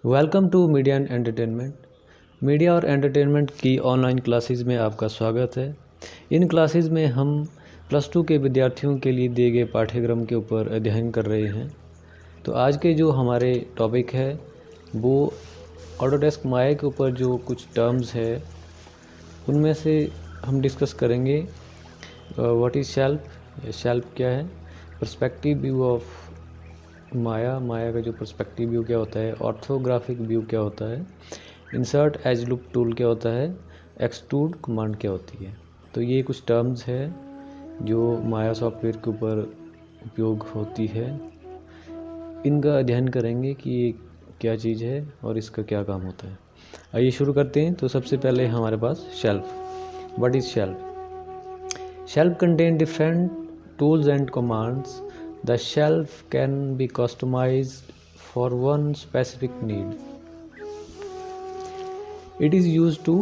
Welcome to media and entertainment. Media और entertainment की online classes में आपका स्वागत है। इन क्लासेस में हम +2 के विद्यार्थियों के लिए दिए गए पाठ्यक्रम के ऊपर अध्ययन कर रहे हैं। तो आज के जो हमारे टॉपिक है वो ऑटोडेस्क माया के ऊपर जो कुछ टर्म्स है उनमें से हम डिस्कस करेंगे। व्हाट इज़ शेल्फ, शेल्फ क्या है, पर्सपेक्टिव व्यू ऑफ माया का जो पर्सपेक्टिव व्यू क्या होता है, ऑर्थोग्राफिक व्यू क्या होता है, इंसर्ट एज लूप टूल क्या होता है, एक्सट्रूड कमांड क्या होती है। तो ये कुछ टर्म्स है जो माया सॉफ्टवेयर के ऊपर उपयोग होती है। इनका अध्ययन करेंगे कि ये क्या चीज़ है और इसका क्या काम होता है। आइए शुरू करते हैं। तो सबसे पहले हमारे पास shelf. What is shelf? Shelf contain different tools and commands. The shelf can be customized for one specific need. It is used to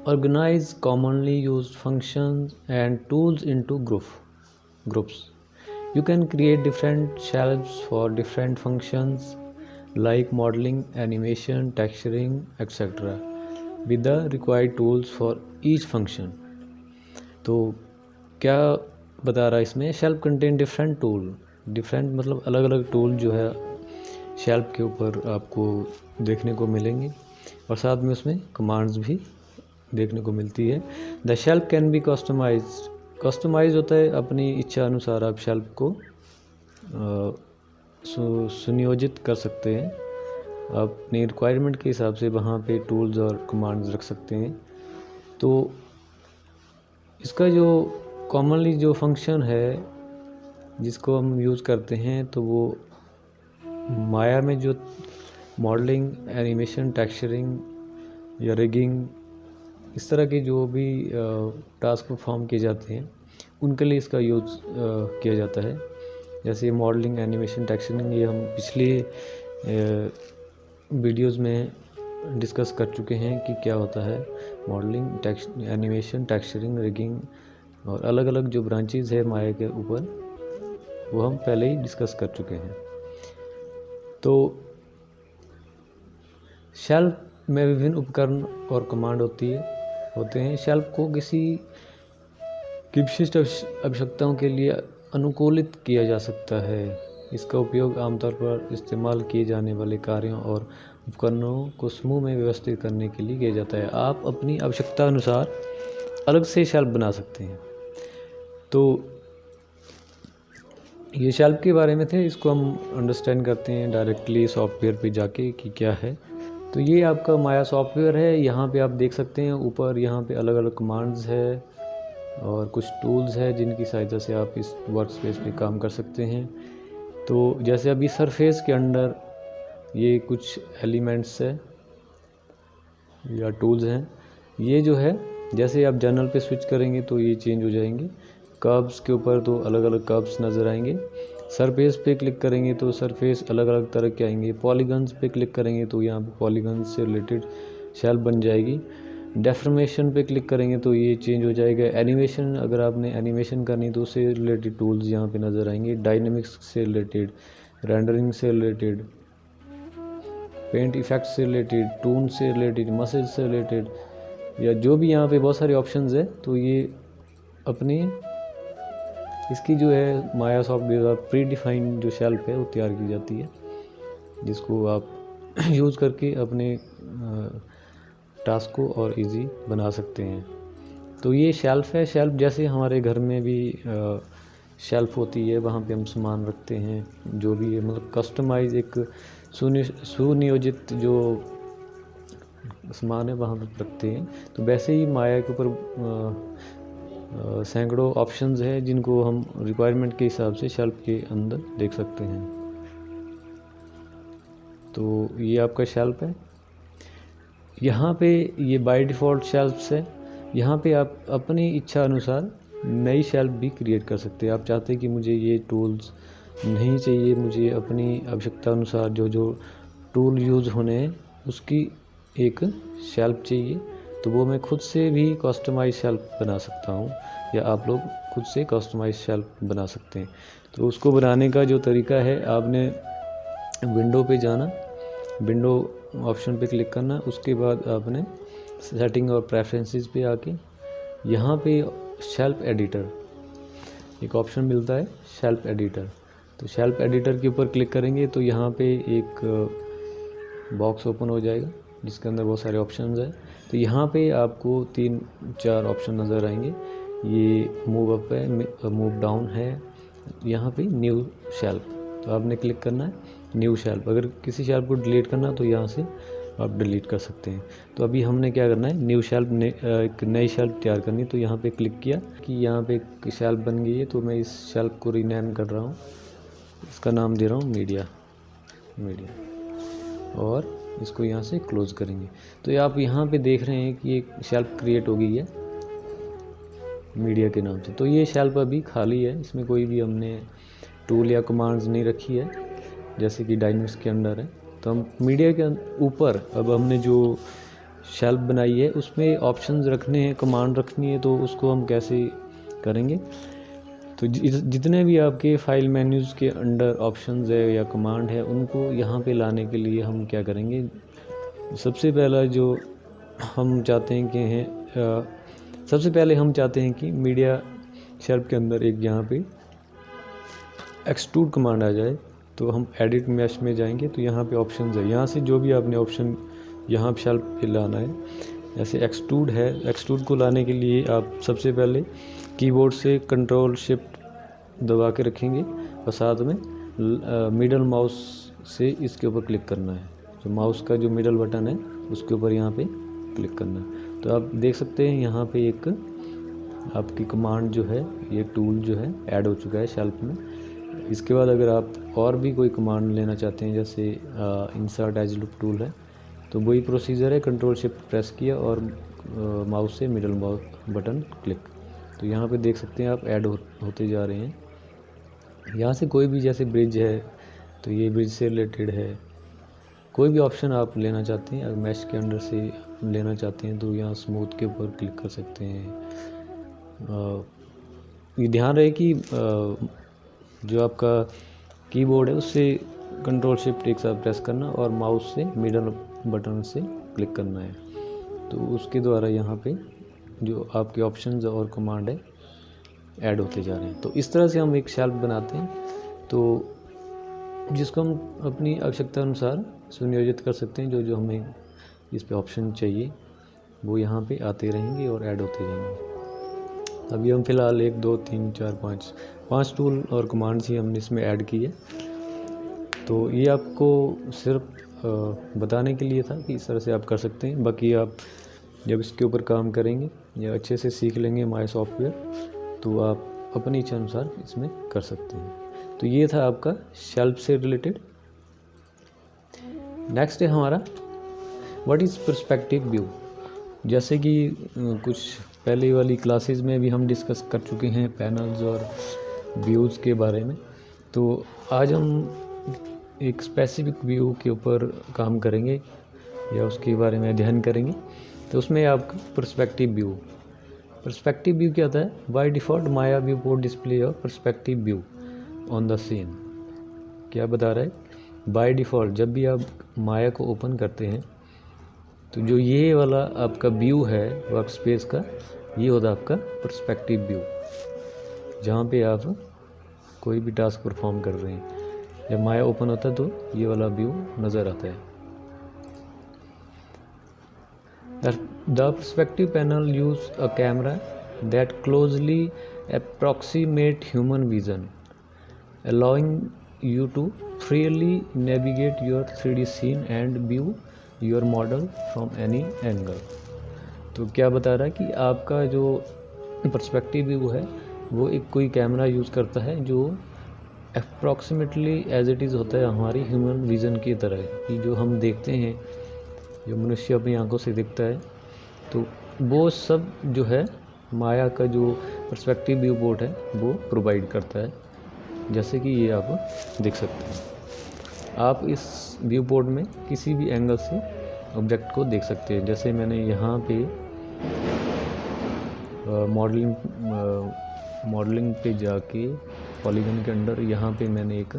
organize commonly used functions and tools into groups. You can create different shelves for different functions like modeling, animation, texturing, etc. with the required tools for each function. तो क्या बता रहा है इसमें? Shelf contain different tool. Different मतलब अलग अलग tool जो है शेल्फ के ऊपर आपको देखने को मिलेंगे और साथ में उसमें कमांड्स भी देखने को मिलती है। The shelf can be customise होता है अपनी इच्छा अनुसार आप शेल्फ को सुनियोजित कर सकते हैं। आप अपनी रिक्वायरमेंट के हिसाब से वहाँ पे टूल्स और कमांड्स रख सकते हैं। तो इसका जो कॉमनली जो फंक्शन है जिसको हम यूज़ करते हैं तो वो माया में जो मॉडलिंग, एनिमेशन, टेक्सचरिंग या रिगिंग इस तरह के जो भी टास्क परफॉर्म किए जाते हैं उनके लिए इसका यूज़ किया जाता है। जैसे मॉडलिंग, एनिमेशन, टेक्सचरिंग ये हम पिछले वीडियोस में डिस्कस कर चुके हैं कि क्या होता है मॉडलिंग, एनिमेशन, टेक्सचरिंग, रिगिंग और अलग अलग जो ब्रांचेस है माया के ऊपर वो हम पहले ही डिस्कस कर चुके हैं। तो शेल्फ में विभिन्न उपकरण और कमांड होते हैं। शेल्फ को किसी की विशिष्ट आवश्यकताओं के लिए अनुकूलित किया जा सकता है। इसका उपयोग आमतौर पर इस्तेमाल किए जाने वाले कार्यों और उपकरणों को समूह में व्यवस्थित करने के लिए किया जाता है। आप अपनी आवश्यकता अनुसार अलग से शेल्फ बना सकते हैं। तो ये शेल्फ के बारे में थे, इसको हम अंडरस्टैंड करते हैं डायरेक्टली सॉफ्टवेयर पे जाके कि क्या है। तो ये आपका माया सॉफ्टवेयर है। यहाँ पे आप देख सकते हैं ऊपर यहाँ पे अलग अलग कमांड्स है और कुछ टूल्स है जिनकी सहायता से आप इस वर्क स्पेस पे काम कर सकते हैं। तो जैसे अभी सरफेस के अंदर ये कुछ एलिमेंट्स है या टूल्स हैं। ये जो है जैसे आप जनरल पे स्विच करेंगे तो ये चेंज हो जाएंगे। कर्व्स के ऊपर तो अलग अलग कर्व्स नज़र आएंगे। सरफेस पे क्लिक करेंगे तो सरफेस अलग अलग तरह के आएंगे। पॉलीगन्स पे क्लिक करेंगे तो यहाँ पे पॉलीगन्स से रिलेटेड शेल्फ बन जाएगी। डेफॉर्मेशन पे क्लिक करेंगे तो ये चेंज हो जाएगा। एनिमेशन, अगर आपने एनिमेशन करनी तो उससे रिलेटेड टूल्स यहाँ पे नज़र आएंगे। डायनेमिक्स से रिलेटेड, रेंडरिंग से रिलेटेड, पेंट इफेक्ट से रिलेटेड, टून से रिलेटेड, मसेज से रिलेटेड या जो भी यहाँ पे बहुत सारे ऑप्शंस है। तो ये अपनी इसकी जो है माया सॉफ्टवेयर प्री डिफाइन जो शेल्फ है वो तैयार की जाती है जिसको आप यूज़ करके अपने टास्क को और इजी बना सकते हैं। तो ये शेल्फ है। शेल्फ जैसे हमारे घर में भी शेल्फ होती है, वहाँ पे हम सामान रखते हैं जो भी है, मतलब कस्टमाइज एक सुनियोजित जो सामान है वहाँ पर रखते हैं। तो वैसे ही माया के ऊपर सैकड़ों ऑप्शंस है जिनको हम रिक्वायरमेंट के हिसाब से शेल्फ के अंदर देख सकते हैं। तो ये आपका शेल्फ है। यहाँ पे ये बाय डिफ़ॉल्ट शेल्फ्स है। यहाँ पे आप अपनी इच्छा अनुसार नई शेल्फ भी क्रिएट कर सकते हैं। आप चाहते हैं कि मुझे ये टूल्स नहीं चाहिए, मुझे अपनी आवश्यकता अनुसार जो जो टूल यूज़ होने हैं उसकी एक शेल्फ चाहिए, तो वो मैं खुद से भी कस्टमाइज शेल्फ बना सकता हूँ या आप लोग खुद से कस्टमाइज शेल्फ बना सकते हैं। तो उसको बनाने का जो तरीका है, आपने विंडो पे जाना विंडो ऑप्शन पे क्लिक करना है। उसके बाद आपने सेटिंग और प्रेफरेंसेस पे आके यहाँ पे शेल्फ एडिटर एक ऑप्शन मिलता है, शेल्फ एडिटर। तो शेल्फ एडिटर के ऊपर क्लिक करेंगे तो यहाँ पे एक बॉक्स ओपन हो जाएगा जिसके अंदर बहुत सारे ऑप्शंस हैं। तो यहाँ पे आपको 3-4 ऑप्शन नज़र आएंगे। ये मूव अप है, मूव डाउन है, यहाँ पे न्यू शेल्फ। तो आपने क्लिक करना है न्यू शेल्फ। अगर किसी शेल्फ को डिलीट करना तो यहाँ से आप डिलीट कर सकते हैं। तो अभी हमने क्या करना है, न्यू शेल्फ एक नई शेल्फ तैयार करनी। तो यहाँ पे क्लिक किया कि यहाँ पे एक शेल्फ बन गई है। तो मैं इस शेल्फ को रीनेम कर रहा हूँ, इसका नाम दे रहा हूँ मीडिया, और इसको यहाँ से क्लोज़ करेंगे। तो आप यहाँ पे देख रहे हैं कि एक शेल्फ क्रिएट हो गई है मीडिया के नाम से। तो ये शेल्फ अभी खाली है, इसमें कोई भी हमने टूल या कमांड्स नहीं रखी है जैसे कि डायनेमिक्स के अंदर है। तो हम मीडिया के ऊपर अब हमने जो शेल्फ बनाई है उसमें ऑप्शंस रखने हैं, कमांड रखनी है। तो उसको हम कैसे करेंगे, तो जितने भी आपके फाइल मेन्यूज़ के अंडर ऑप्शंस है या कमांड है उनको यहाँ पे लाने के लिए हम क्या करेंगे, सबसे पहला जो हम चाहते हैं कि सबसे पहले हम चाहते हैं कि मीडिया शेल्फ के अंदर एक यहाँ पे एक्सट्रूड कमांड आ जाए। तो हम एडिट मैश में जाएंगे तो यहाँ पे ऑप्शंस है, यहाँ से जो भी आपने ऑप्शन यहाँ शेल्फ पे लाना है। जैसे एक्सट्रूड है, एक्सट्रूड को लाने के लिए आप सबसे पहले कीबोर्ड से कंट्रोल शिफ्ट दबा के रखेंगे और साथ में मिडल माउस से इसके ऊपर क्लिक करना है। जो माउस का जो मिडल बटन है उसके ऊपर यहाँ पे क्लिक करना है। तो आप देख सकते हैं यहाँ पे एक आपकी कमांड जो है, ये टूल जो है ऐड हो चुका है शेल्फ में। इसके बाद अगर आप और भी कोई कमांड लेना चाहते हैं जैसे इंसर्ट एज लूप टूल है, तो वही प्रोसीजर है, कंट्रोल शिफ्ट प्रेस किया और माउस से मिडल माउस बटन क्लिक। तो यहाँ पे देख सकते हैं आप ऐड होते जा रहे हैं। यहाँ से कोई भी जैसे ब्रिज है तो ये ब्रिज से रिलेटेड है, कोई भी ऑप्शन आप लेना चाहते हैं, अगर मैश के अंदर से लेना चाहते हैं तो यहाँ स्मूथ के ऊपर क्लिक कर सकते हैं। ये ध्यान रहे कि जो आपका कीबोर्ड है उससे कंट्रोल शिफ्ट एक साथ प्रेस करना और माउस से मिडल बटन से क्लिक करना है। तो उसके द्वारा यहाँ पे जो आपके ऑप्शंस और कमांड है ऐड होते जा रहे हैं। तो इस तरह से हम एक शेल्फ बनाते हैं, तो जिसको हम अपनी आवश्यकता अनुसार सुनियोजित कर सकते हैं। जो जो हमें इस पे ऑप्शन चाहिए वो यहाँ पे आते रहेंगे और ऐड होते रहेंगे। अभी हम फ़िलहाल 1 2 3 4 5 टूल और कमांड्स ही हमने इसमें ऐड की है। तो ये आपको सिर्फ बताने के लिए था कि इस तरह से आप कर सकते हैं। बाकी आप जब इसके ऊपर काम करेंगे या अच्छे से सीख लेंगे माय सॉफ्टवेयर, तो आप अपनी इच्छा अनुसार इसमें कर सकते हैं। तो ये था आपका शेल्फ से रिलेटेड। नेक्स्ट है हमारा व्हाट इज़ पर्सपेक्टिव व्यू। जैसे कि कुछ पहले वाली क्लासेस में भी हम डिस्कस कर चुके हैं पैनल्स और व्यूज़ के बारे में। तो आज हम एक स्पेसिफिक व्यू के ऊपर काम करेंगे या उसके बारे में अध्ययन करेंगे। तो उसमें आपका पर्सपेक्टिव व्यू क्या होता है, by default Maya viewport display और perspective view on the scene. क्या बता रहा है, बाय डिफ़ॉल्ट जब भी आप माया को ओपन करते हैं तो जो ये वाला आपका व्यू है वर्क स्पेस का, ये होता है आपका पर्सपेक्टिव व्यू, जहाँ पे आप कोई भी टास्क परफॉर्म कर रहे हैं। जब माया ओपन होता है तो ये वाला व्यू नज़र आता है। The perspective panel use a camera that closely approximate human vision, allowing you to freely navigate your 3D scene and view your model from any angle। तो क्या बता रहा है कि आपका जो पर्सपेक्टिव व्यू है वो एक कोई कैमरा यूज़ करता है जो अप्रॉक्सीमेटली एज इट इज़ होता है हमारी ह्यूमन विज़न की तरह, कि जो हम देखते हैं, जो मनुष्य अपनी आंखों से दिखता है, तो वो सब जो है माया का जो पर्सपेक्टिव व्यू पोर्ट है वो प्रोवाइड करता है। जैसे कि ये आप देख सकते हैं, आप इस व्यू पोर्ट में किसी भी एंगल से ऑब्जेक्ट को देख सकते हैं। जैसे मैंने यहाँ पे मॉडलिंग पे जाके पॉलीगन के अंदर यहाँ पे मैंने एक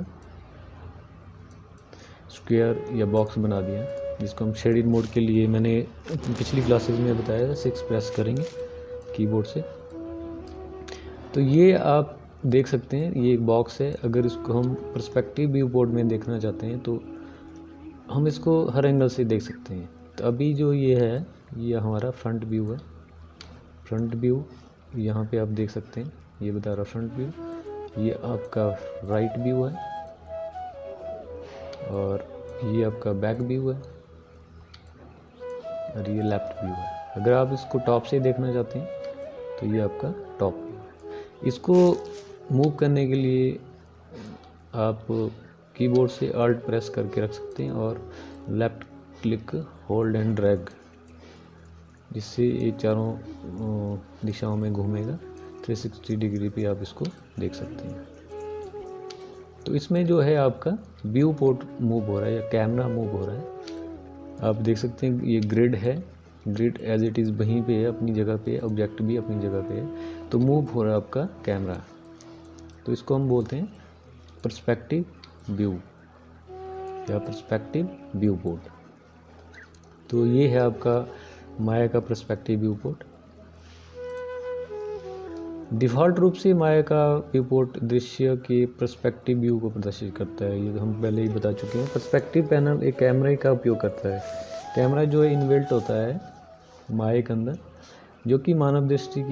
स्क्वायर या बॉक्स बना दिया, जिसको हम शेडिंग मोड के लिए मैंने पिछली क्लासेस में बताया था 6 प्रेस करेंगे कीबोर्ड से। तो ये आप देख सकते हैं, ये एक बॉक्स है। अगर इसको हम पर्सपेक्टिव व्यू पोर्ट में देखना चाहते हैं तो हम इसको हर एंगल से देख सकते हैं। तो अभी जो ये है, ये हमारा फ्रंट व्यू है। फ्रंट व्यू यहाँ पे आप देख सकते हैं, ये बता रहा फ्रंट व्यू। ये आपका राइट व्यू है और ये आपका बैक व्यू है और ये लेफ्ट व्यू है। अगर आप इसको टॉप से देखना चाहते हैं तो ये आपका टॉप व्यू है। इसको मूव करने के लिए आप कीबोर्ड से अल्ट प्रेस करके रख सकते हैं और left click hold and drag, जिससे ये चारों दिशाओं में घूमेगा। 360 डिग्री पे आप इसको देख सकते हैं। तो इसमें जो है आपका व्यू पोर्ट मूव हो रहा है या कैमरा मूव हो रहा है। आप देख सकते हैं ये ग्रिड है, ग्रिड एज इट इज़ वहीं पे है, अपनी जगह पे है, ऑब्जेक्ट भी अपनी जगह पे है। तो मूव हो रहा है आपका कैमरा। तो इसको हम बोलते हैं पर्सपेक्टिव व्यू या पर्सपेक्टिव व्यू पोर्ट। तो ये है आपका माया का पर्सपेक्टिव व्यू पोर्ट। डिफ़ॉल्ट रूप से माया का व्यू पोर्ट दृश्य के पर्सपेक्टिव व्यू को प्रदर्शित करता है, ये हम पहले ही बता चुके हैं। पर्सपेक्टिव पैनल एक कैमरे का उपयोग करता है। कैमरा जो है इनबिल्ट होता है माया के अंदर, जो कि मानव दृष्टि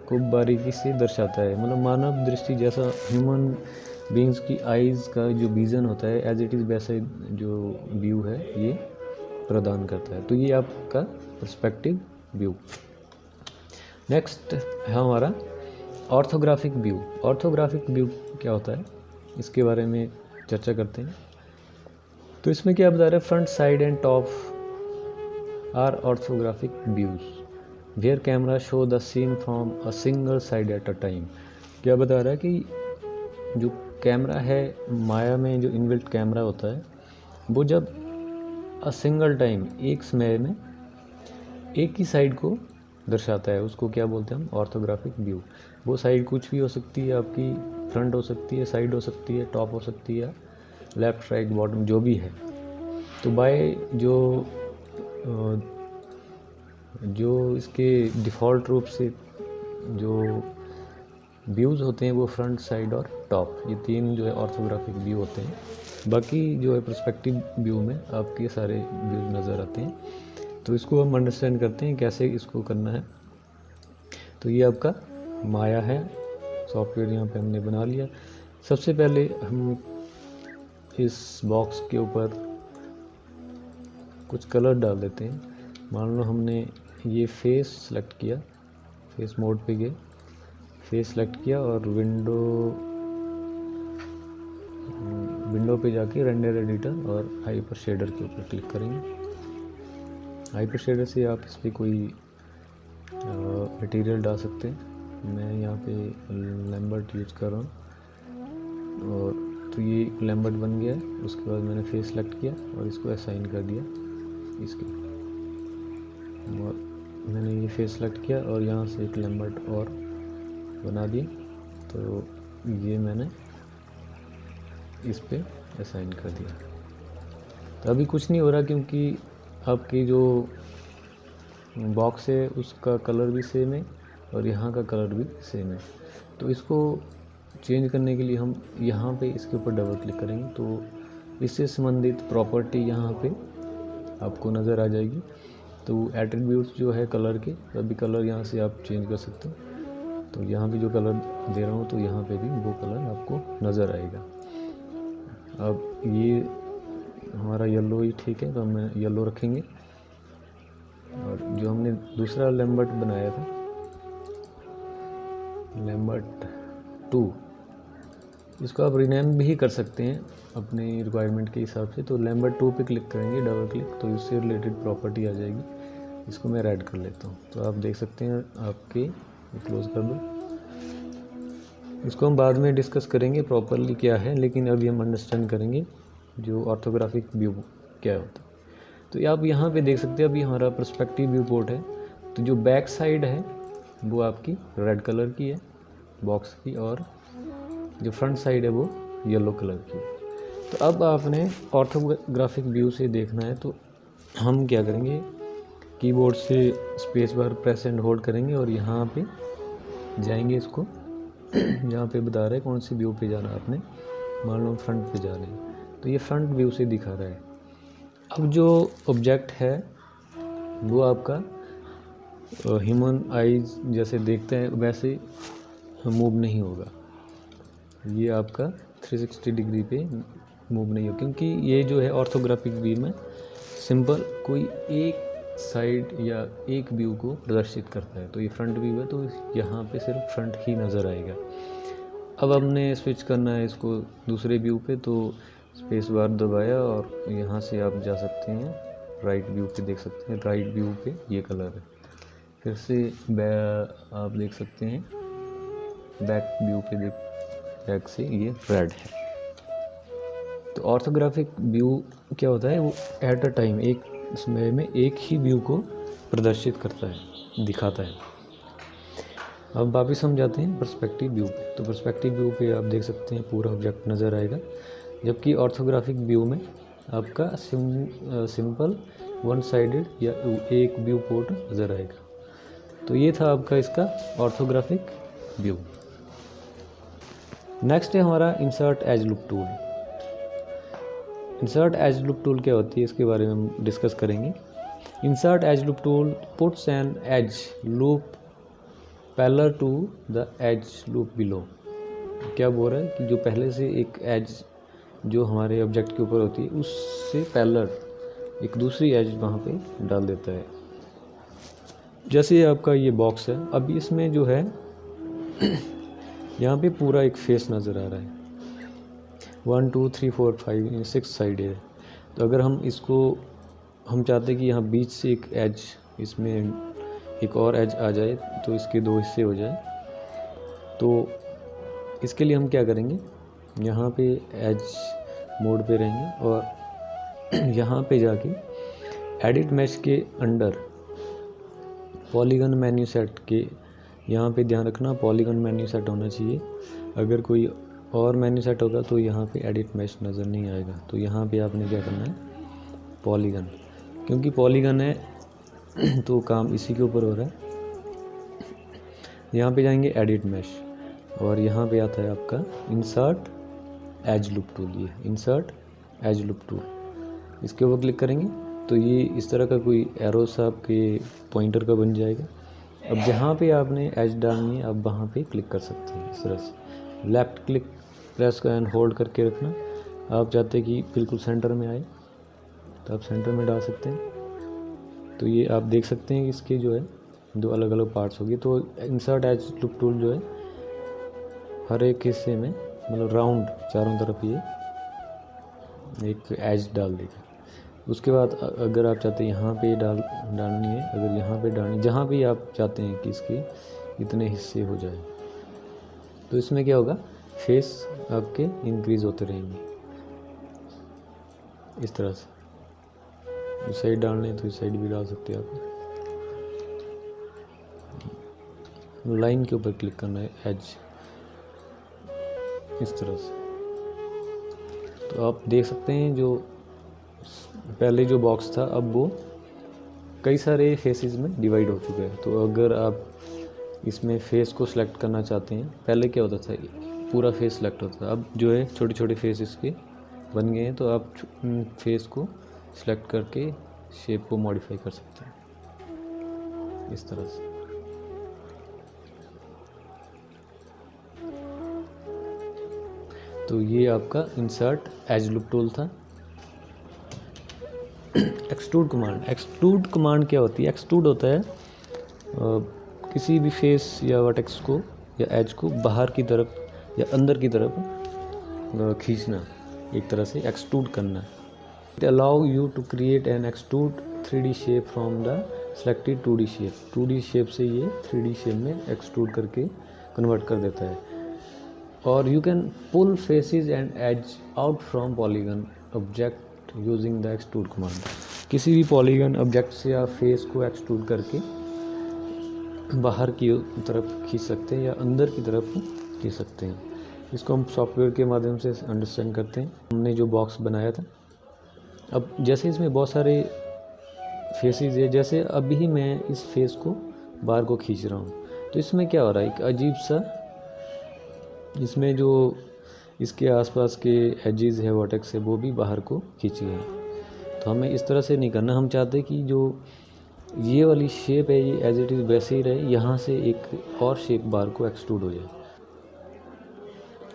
को बारीकी से दर्शाता है। मतलब मानव दृष्टि जैसा ह्यूमन बींग्स की आइज़ का जो विज़न होता है एज इट इज़, वैसे जो व्यू है ये प्रदान करता है। तो ये आपका पर्सपेक्टिव व्यू। नेक्स्ट है हमारा ऑर्थोग्राफिक व्यू। ऑर्थोग्राफिक व्यू क्या होता है, इसके बारे में चर्चा करते हैं। तो इसमें क्या बता रहा है, front side and top are orthographic views where camera show the scene from a single side at a time. क्या बता रहा है कि जो कैमरा है माया में, जो इनबिल्ट कैमरा होता है, वो जब अ सिंगल टाइम, एक समय में एक ही साइड को दर्शाता है, उसको क्या बोलते हैं हम, ऑर्थोग्राफिक व्यू। वो साइड कुछ भी हो सकती है आपकी, फ्रंट हो सकती है, साइड हो सकती है, टॉप हो सकती है, लेफ़्ट राइट बॉटम जो भी है। तो बाय जो इसके डिफ़ॉल्ट रूप से जो व्यूज़ होते हैं वो फ्रंट, साइड और टॉप, ये तीन जो है ऑर्थोग्राफिक व्यू होते हैं। बाकी जो है पर्सपेक्टिव व्यू में आपके सारे व्यूज़ नज़र आते हैं। तो इसको हम अंडरस्टैंड करते हैं कैसे इसको करना है। तो ये आपका माया है, सॉफ्टवेयर यहाँ पे हमने बना लिया। सबसे पहले हम इस बॉक्स के ऊपर कुछ कलर डाल देते हैं। मान लो हमने ये फेस सेलेक्ट किया, फेस मोड पे गए, फेस सेलेक्ट किया और विंडो पे जाके रेंडर एडिटर और हाइपर शेडर के ऊपर क्लिक करेंगे। हाइपर शेडर से आप इस पर कोई मटेरियल डाल सकते हैं। मैं यहाँ पे लैम्बर्ट यूज़ कर रहा हूँ और तो ये लैम्बर्ट बन गया है। उसके बाद मैंने फेस सेलेक्ट किया और इसको असाइन कर दिया इसके, और मैंने ये फेस सेलेक्ट किया और यहाँ से एक लैम्बर्ट और बना दिया। तो ये मैंने इस पे असाइन कर दिया। तो अभी कुछ नहीं हो रहा क्योंकि आपकी जो बॉक्स है उसका कलर भी सेम है और यहाँ का कलर भी सेम है। तो इसको चेंज करने के लिए हम यहाँ पे इसके ऊपर डबल क्लिक करेंगे तो इससे संबंधित प्रॉपर्टी यहाँ पे आपको नज़र आ जाएगी। तो एट्रीब्यूट्स जो है कलर के, अभी कलर यहाँ से आप चेंज कर सकते हो। तो यहाँ पे जो कलर दे रहा हूँ तो यहाँ पे भी वो कलर आपको नज़र आएगा। अब ये हमारा येलो ही ठीक है, तो हम येलो रखेंगे। और जो हमने दूसरा लैम्बर्ट बनाया था, लैम्बर्ट 2, इसको आप रीनेम भी कर सकते हैं अपने रिक्वायरमेंट के हिसाब से। तो लैम्बर्ट 2 पे क्लिक करेंगे डबल क्लिक, तो इससे रिलेटेड प्रॉपर्टी आ जाएगी। इसको मैं रेड कर लेता हूँ। तो आप देख सकते हैं आपके, क्लोज कर दो। इसको हम बाद में डिस्कस करेंगे प्रॉपरली क्या है, लेकिन अभी हम अंडरस्टैंड करेंगे जो ऑर्थोग्राफिक व्यू क्या होता है। तो आप यहाँ पे देख सकते हैं अभी हमारा पर्सपेक्टिव व्यू पोर्ट है। तो जो बैक साइड है वो आपकी रेड कलर की है बॉक्स की, और जो फ्रंट साइड है वो येलो कलर की है। तो अब आपने ऑर्थोग्राफिक व्यू से देखना है, तो हम क्या करेंगे, कीबोर्ड से space bar press and hold करेंगे और यहाँ पे जाएंगे, इसको यहाँ पे बता रहा है कौन सी व्यू पे जाना है आपने, मान लो फ्रंट पे जा रहे हैं, तो ये फ्रंट व्यू से दिखा रहा है। अब जो ऑब्जेक्ट है वो आपका ह्यूमन आइज जैसे देखते हैं वैसे मूव नहीं होगा, ये आपका 360 डिग्री पे मूव नहीं होगा, क्योंकि ये जो है ऑर्थोग्राफिक व्यू में सिंपल कोई एक साइड या एक व्यू को प्रदर्शित करता है। तो ये फ्रंट व्यू है, तो यहाँ पे सिर्फ फ्रंट ही नज़र आएगा। अब हमने स्विच करना है इसको दूसरे व्यू पे, तो स्पेस बार दबाया और यहाँ से आप जा सकते हैं राइट व्यू पे, देख सकते हैं राइट व्यू पे ये कलर है। फिर से आप देख सकते हैं बैक व्यू पे, बैक से ये रेड है। तो ऑर्थोग्राफिक व्यू क्या होता है, वो एट अ टाइम एक समय में एक ही व्यू को प्रदर्शित करता है, दिखाता है। अब वापिस हम जाते हैं पर्सपेक्टिव व्यू पे। तो पर्सपेक्टिव व्यू पे आप देख सकते हैं पूरा ऑब्जेक्ट नज़र आएगा, जबकि ऑर्थोग्राफिक व्यू में आपका सिंपल वन साइडेड या एक व्यू पोर्ट नज़र आएगा। तो ये था आपका इसका ऑर्थोग्राफिक व्यू। नेक्स्ट है हमारा insert edge loop tool. Insert edge loop tool क्या होती है, इसके बारे में हम डिस्कस करेंगे। Insert edge loop tool puts an edge loop parallel to the edge loop below. क्या बोल रहा है कि जो पहले से एक एज जो हमारे ऑब्जेक्ट के ऊपर होती है उससे पैरेलल एक दूसरी एज वहाँ पे डाल देता है। जैसे आपका ये बॉक्स है, अभी इसमें जो है यहाँ पे पूरा एक फेस नज़र आ रहा है, 1 2 3 4 5 6 साइड है। तो अगर हम इसको हम चाहते हैं कि यहाँ बीच से एक एज, इसमें एक और एज आ जाए तो इसके दो हिस्से हो जाए, तो इसके लिए हम क्या करेंगे, यहाँ पे एज मोड पे रहेंगे और यहाँ पे जाके एडिट मैश के अंडर पॉलीगन मेन्यू सेट के, यहाँ पे ध्यान रखना पॉलीगन मेन्यू सेट होना चाहिए। अगर कोई और मेन्यू सेट होगा तो यहाँ पे एडिट मैश नज़र नहीं आएगा। तो यहाँ पे आपने क्या करना है, पॉलीगन, क्योंकि पॉलीगन है तो काम इसी के ऊपर हो रहा है। यहाँ पे जाएंगे एडिट मैश और यहाँ पे आता है आपका इंसर्ट एज लूप टूल। ये इंसर्ट एज लूप टूल, इसके ऊपर क्लिक करेंगे तो ये इस तरह का कोई एरो सा आपके पॉइंटर का बन जाएगा। अब जहाँ पे आपने एज डालनी है आप वहाँ पे क्लिक कर सकते हैं इस तरह से। लेफ़्ट क्लिक प्रेस कर एंड होल्ड करके रखना। आप चाहते हैं कि बिल्कुल सेंटर में आए तो आप सेंटर में डाल सकते हैं। तो ये आप देख सकते हैं कि इसके जो है दो अलग अलग पार्ट्स होगी। तो इंसर्ट एज लूप टूल जो है हर एक हिस्से में मतलब राउंड चारों तरफ ये एक एज डाल देगा। उसके बाद अगर आप चाहते हैं यहाँ पे डालनी है, अगर यहाँ पे डालनी, जहाँ भी आप चाहते हैं कि इसके इतने हिस्से हो जाए, तो इसमें क्या होगा, फेस आपके इंक्रीज़ होते रहेंगे इस तरह से। इस साइड डालने हैं तो इस साइड भी डाल सकते हैं आप। लाइन के ऊपर क्लिक करना है एज, इस तरह से। तो आप देख सकते हैं जो पहले जो बॉक्स था अब वो कई सारे फेसेस में डिवाइड हो चुका है। तो अगर आप इसमें फेस को सिलेक्ट करना चाहते हैं, पहले क्या होता था पूरा फेस सिलेक्ट होता था, अब जो है छोटे छोटे फेस इसके बन गए हैं। तो आप फेस को सिलेक्ट करके शेप को मॉडिफाई कर सकते हैं इस तरह से। तो ये आपका इंसर्ट एज लूप टूल था। एक्सट्रूड कमांड, एक्सट्रूड कमांड क्या होती है, एक्सट्रूड होता है किसी भी फेस या वर्टेक्स को या एज को बाहर की तरफ या अंदर की तरफ खींचना, एक तरह से एक्सट्रूड करना। It allow you to create an extrude 3D shape from the selected 2D shape. 2D shape से ये 3D शेप में एक्सट्रूड करके कन्वर्ट कर देता है। और you can pull faces and edge out from polygon object using the extrude command. किसी भी पॉलीगन ऑब्जेक्ट से आप फेस को एक्सट्रूड करके बाहर की तरफ खींच सकते हैं या अंदर की तरफ खींच सकते हैं। इसको हम सॉफ्टवेयर के माध्यम से अंडरस्टैंड करते हैं। हमने जो बॉक्स बनाया था, अब जैसे इसमें बहुत सारे फेसेस है, जैसे अभी मैं इस फेस को बार को खींच रहा हूँ तो इसमें क्या हो रहा है, एक अजीब सा इसमें जो इसके आसपास के एजेस है, वर्टेक्स है, वो भी बाहर को खींच गए हैं। तो हमें इस तरह से नहीं करना, हम चाहते हैं कि जो ये वाली शेप है ये एज इट इज़ वैसे ही रहे, यहाँ से एक और शेप बाहर को एक्सट्रूड हो जाए।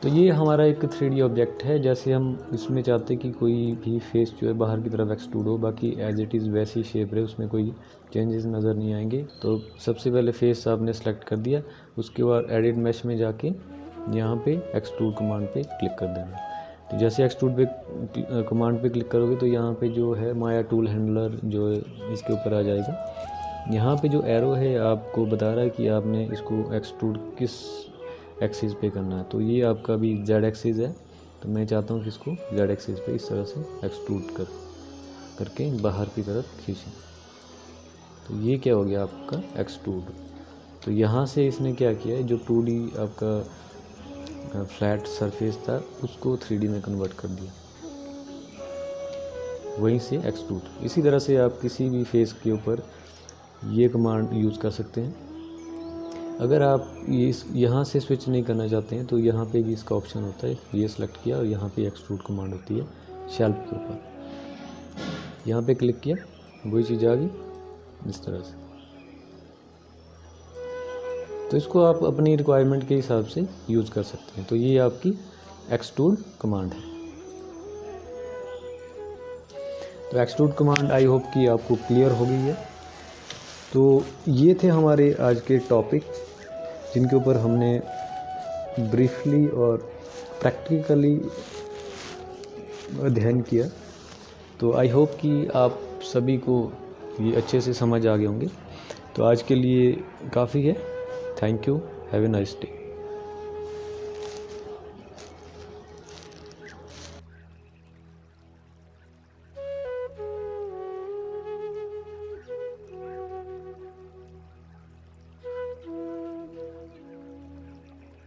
तो ये हमारा एक 3D ऑब्जेक्ट है। जैसे हम इसमें चाहते हैं कि कोई भी फेस जो है बाहर की तरफ एक्सट्रूड हो, बाकी एज इट इज़ वैसी शेप रहे, उसमें कोई चेंजेस नज़र नहीं आएंगे। तो सबसे पहले फेस आपने सेलेक्ट कर दिया, उसके बाद एडिट मैश में जाके यहाँ पे एक्सट्रूड कमांड पे क्लिक कर देना। तो जैसे एक्सट्रूड पे कमांड पे क्लिक करोगे तो यहाँ पे जो है माया टूल हैंडलर जो है इसके ऊपर आ जाएगा। यहाँ पे जो एरो है आपको बता रहा है कि आपने इसको एक्सट्रूड किस एक्सिस पे करना है। तो ये आपका भी जेड एक्सिस है, तो मैं चाहता हूँ कि इसको जेड एक्सिस पे इस तरह से एक्सट्रूड करके बाहर की तरफ खींचें। तो ये क्या हो गया आपका एक्सट्रूड। तो यहाँ से इसने क्या किया है, जो 2D आपका फ्लैट सरफेस था उसको 3D में कन्वर्ट कर दिया, वहीं से एक्सट्रूड। इसी तरह से आप किसी भी फेस के ऊपर ये कमांड यूज़ कर सकते हैं। अगर आप यहाँ से स्विच नहीं करना चाहते हैं तो यहाँ पे भी इसका ऑप्शन होता है, ये सेलेक्ट किया और यहाँ पे एक्सट्रूड कमांड होती है शेल्फ के ऊपर, यहाँ पे क्लिक किया, वही चीज़ आ गई इस तरह से। तो इसको आप अपनी रिक्वायरमेंट के हिसाब से यूज़ कर सकते हैं। तो ये आपकी एक्सट्रूड कमांड है। तो एक्सट्रूड कमांड आई होप कि आपको क्लियर हो गई है। तो ये थे हमारे आज के टॉपिक जिनके ऊपर हमने ब्रीफली और प्रैक्टिकली अध्ययन किया। तो आई होप कि आप सभी को ये अच्छे से समझ आ गए होंगे। तो आज के लिए काफ़ी है। Thank you, have a nice day.